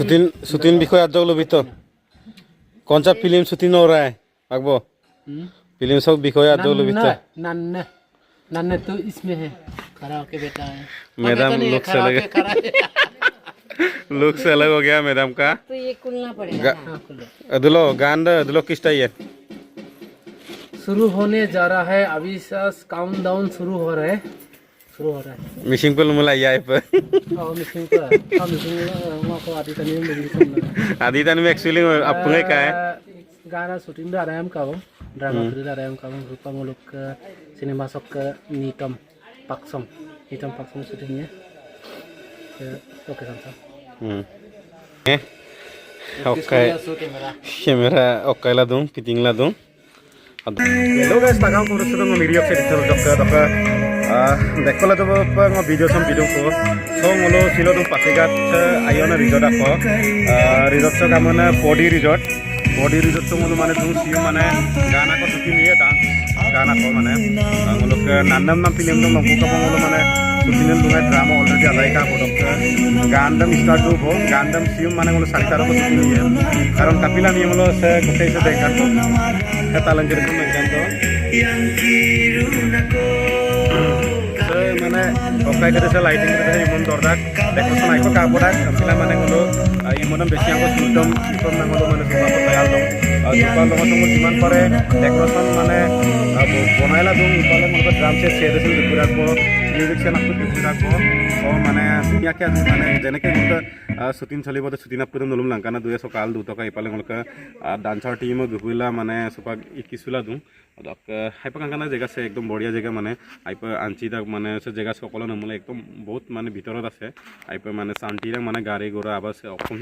shooting বিষয় आज लोग तो कौन सा फिल्म शूटिंग हो रहा है अकबो फिल्म सब বিষয় आज लोग तो नन्ना नन्ना तो इसमें है खड़ा होके बैठा है मैडम लुक से अलग हो गया मैडम का तो ये खुलना पड़ेगा अदुलो गान अदुलो किस टाइप शुरू होने जा रहा है अभी काउंटडाउन शुरू हो रहा है मिशिंग पे मुला याय पे मिसिंग पर मिसिंग को आदि तन में एक्चुअली अपने का है गाना शूटिंग दा रहा है हम का ड्रामा कर रहा है हम का रूपा मुलुक सिनेमा सब का नीतम पाक्सम शूटिंग है ओके संसा ओके कैमरा ओके ला दूं फिटिंग ला दूं hello guys tagaw ko rusudo ng video sa dito dokka dekko la do pang video sam video ko so ngolo silo dum pasigat ayona resort ako resort sa kamana body resort to ngolo mane dum siu mane gana ko shooting niye gana ko mane ngolo ke nandam nam film dum ko ko ngolo mane shooting dum drama already alai ka ko dokka gandam start do ho gandam siu mane ngolo sarikaro ko shooting niye karon kapila niye ngolo se kote se dekha talang kiri ko nagjanto মানে ওকাই করে lighting করে ইমন দরদাক decoration আইকো কাপড়াক পিলা মানে হলো ইমন বেশি আঙ্গ সুন্দম ইকম না হলো মানে সুবা পতায়াল দম সুবা লগ সঙ্গ জিমান পারে ডেকোরেশন মানে বনাইলা দম ইপালে মনে ড্রাম সেট সেট দিতে রাখবো মিউজিক সেট আপনি দিতে রাখবো ও মানে দুনিয়াকে মানে যেনেকে মনে শুটিং চলিব তো শুটিং আপনি নলুম লাংকানা দুয়ে সকাল দুটকা ইপালে মনে ডান্সার টিম গুগুলা মানে সুপাক ইকিসুলা দুম हाइपा कांकाना जगह से एकदम बढ़िया जगह माने आइपा आंची तक माने से जगह से सकल नमले एकदम बहुत माने भितरत আছে आइपा माने शांति रे माने गाड़ी घोड़ा आवाज से অসম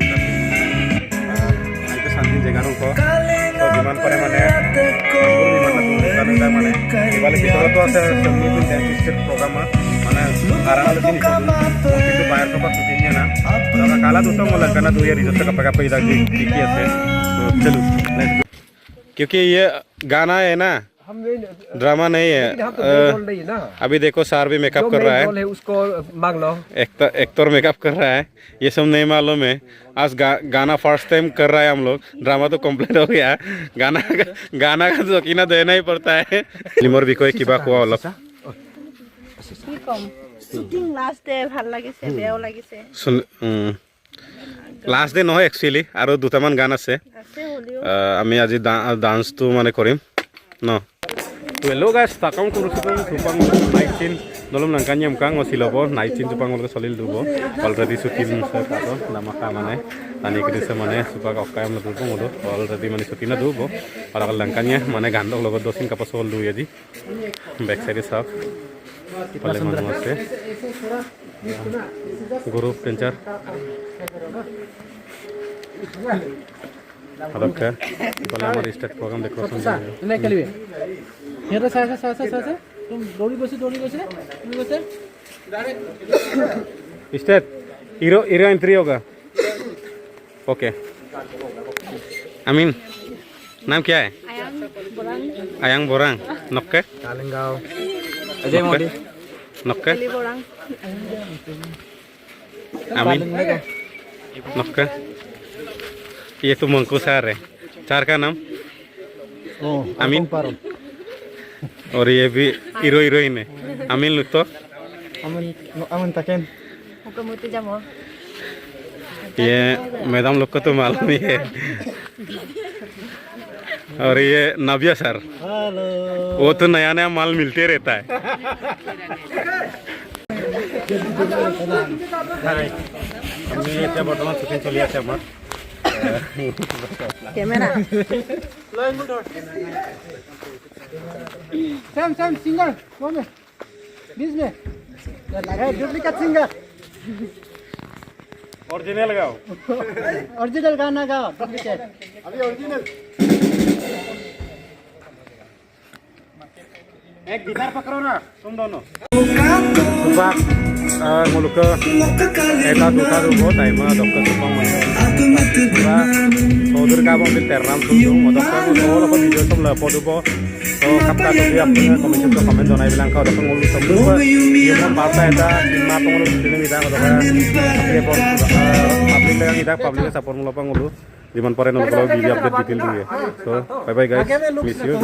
आइपा शांति जगह रो तो विमान परे माने विमान माने इबाले भितरत আছে संगीत डेंटिस्ट प्रोग्राम माने आराल दिन কিন্তু বাইরে তো পাচ্ছি নিয়ে না দাদা কালা দুটো মলকানা দুই रिजल्ट का पका पैदा की আছে तो चलो क्योंकि ये गाना है ना ड्रामा नहीं है अभी देखो सार भी मेकअप कर रहा है उसको मांग लो एक्टर मेकअप कर रहा है ये सब नहीं मालूम है आज गाना फर्स्ट टाइम कर रहा है हम लोग ड्रामा तो कंप्लीट हो गया गाना का तो यकीन देना ही पड़ता है फिल्मर বিষয়ে কিবা কোৱা অলপ কি কম শুটিং লাস্ট ডে ভাল লাগিছে বেয়াও লাগিছে লাস্ট ডে নহয় একচুয়ালি আৰু দুটামান গান আছে আমি আজি ডান্সটো মানে কৰিম ন হেল্ল' গাইছ তাকাম কৰিছোঁ সুপাং 19 নলম নাংকানিয়াম কাং অছিলব 19 সুপাং লগে চলিল দুব অলৰেডি ছুটি আছে তাতো নামাকা মানে আনি কৰিছে মানে সুপাক অকায়ম নতুব মোলো অলৰেডি মানে ছুটি না দুব আৰু লাংকানিয়া মানে গান লগত দছিন কাপছ হল দুই আজি বেক সাইডে সাফ পালে মানুহ আছে গ্ৰুপ টেঞ্চাৰ ಅದಕ್ಕೆ ಬಲ್ಲ ಮಾಡಿ ಸ್ಟಾರ್ಟ್ ಪ್ರೋಗ್ರಾಮ್ ಡೆಕೋರೇಷನ್ नहीं कलिए ये तो सा तुम दौड़ी बसे डायरेक्ट स्टार्ट हीरो एंट्री होगा ओके अमीन नाम क्या है आयांग बोरांग नक्के कालिंगाव अजय मोदी नक्के अमीन नक्के ये तो मंकू सार है चार का नाम अमीन और ये भी हीरो हीरोइन है अमीन लुक तो अमन तकेन ये मैडम लोग को तो मालूम ही है और ये नबिया सर वो तो नया नया माल मिलते रहता है बर्तमान शूटिंग चली আছে আমার कैमरा सैम सिंगर कौन है बीच में है डुप्लीकेट सिंगर ओरिजिनल गाओ ओरिजिनल गाना गाओ डुप्लीकेट अभी ओरिजिनल एक गिटार पकड़ो ना तुम दोनों सुबह मुल्क एका दुटा दुबो टाइम डॉक्टर सुबह पूरा udur ka bang teram tu motor ka ko solo ko video som la podo bo so kapta to dia apna comment donai bilang ka dapang ulu sambu ba yun barta eta ma pangulu dinu ida ko da apne pon public lang ida public support mo pangulu diman pare no video update detail dinge so bye bye guys miss you